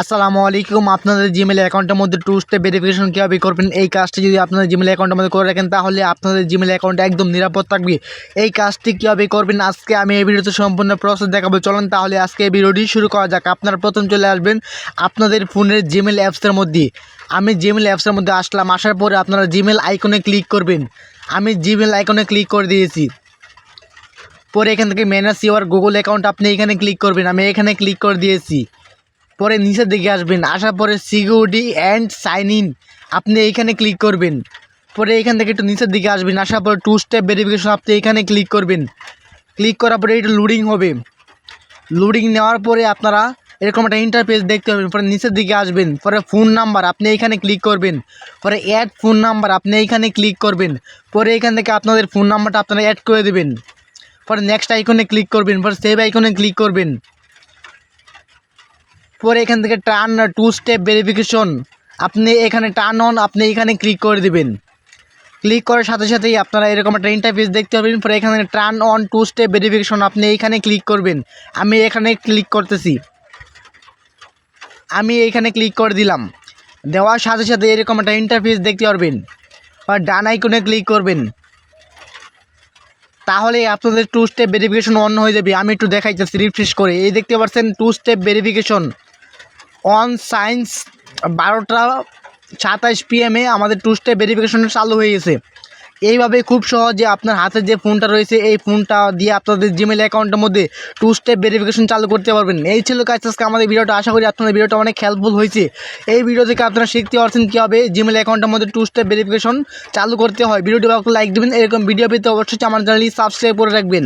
আসসালামু আলাইকুম। আপনাদের জিমেল অ্যাকাউন্টের মধ্যে টু স্টেপ ভেরিফিকেশন কীভাবে করবেন, এই কাজটি যদি আপনাদের জিমেল অ্যাকাউন্টের মধ্যে করে রাখেন তাহলে আপনাদের জিমেল অ্যাকাউন্ট একদম নিরাপদ থাকবে। এই কাজটি কীভাবে করবেন আজকে আমি এই ভিডিওতে সম্পূর্ণ প্রসেস দেখাবো। চলুন তাহলে আজকে এই ভিডিওটি শুরু করা যাক। আপনারা প্রথম চলে আসবেন আপনাদের ফোনের জিমেল অ্যাপসের মধ্যে। আমি জিমেল অ্যাপসের মধ্যে আসলাম। আসার পরে আপনারা জিমেল আইকনে ক্লিক করবেন। আমি জিমেল আইকনে ক্লিক করে দিয়েছি। পরে এখান থেকে ম্যানেজ ইওর গুগল অ্যাকাউন্ট আপনি এখানে ক্লিক করবেন। আমি এখানে ক্লিক করে দিয়েছি। পরে নিচের দিকে আসবেন। আসার পরে সিকিউরিটি অ্যান্ড সাইন ইন আপনি এইখানে ক্লিক করবেন। পরে এখান থেকে একটু নিচের দিকে আসবেন। আসার পরে টু স্টেপ ভেরিফিকেশন আপনি এখানে ক্লিক করবেন। ক্লিক করার পরে একটু লোডিং হবে। লোডিং নেওয়ার পরে আপনারা এরকম একটা ইন্টারফেস দেখতে পাবেন। পরে নিচের দিকে আসবেন। পরে ফোন নাম্বার আপনি এইখানে ক্লিক করবেন। পরে অ্যাড ফোন নাম্বার আপনি এইখানে ক্লিক করবেন। পরে এখান থেকে আপনাদের ফোন নাম্বারটা আপনারা অ্যাড করে দেবেন। পরে নেক্সট আইকনে ক্লিক করবেন। পরে সেভ আইকনে ক্লিক করবেন। পরে এখান থেকে টার্ন টু স্টেপ ভেরিফিকেশন আপনি এখানে টার্ন অন আপনি এখানে ক্লিক করে দিবেন। ক্লিক করার সাথে সাথেই আপনারা এরকম একটা ইন্টারফেস দেখতে পাবেন। পরে এখানে turn on two step verification আপনি এইখানে ক্লিক করবেন। আমি এখানে ক্লিক করতেছি। আমি এইখানে ক্লিক করে দিলাম। দেওয়ার সাথে সাথে এরকম একটা ইন্টারফেস দেখতে পারবেন। আর ডান আইকনে ক্লিক করবেন। তাহলে আপনাদের টু স্টেপ ভেরিফিকেশন অন হয়ে যাবে। আমি একটু দেখাইতেছি রিফ্রেশ করে। এই দেখতে পাচ্ছেন two step verification on since 12টা 27 PM আমাদের টু স্টেপ ভেরিফিকেশন চালু হয়ে গেছে। এইভাবে খুব সহজে আপনার হাতে যে ফোনটা রয়েছে এই ফোনটা দিয়ে আপনাদের জিমেল অ্যাকাউন্টের মধ্যে টু স্টেপ ভেরিফিকেশন চালু করতে পারবেন। এই ছিল কাজ আজকে আমাদের ভিডিওটা। আশা করি আপনাদের ভিডিওটা অনেক হেল্পফুল হয়েছে। এই ভিডিও থেকে আপনারা শিখতে পারছেন কীভাবে জিমেল অ্যাকাউন্টের মধ্যে টু স্টেপ ভেরিফিকেশন চালু করতে হয়। ভিডিওটি ভালো লাইক দেবেন। এরকম ভিডিও পেতে অবশ্যই আমার চ্যানেলটি সাবস্ক্রাইব করে রাখবেন।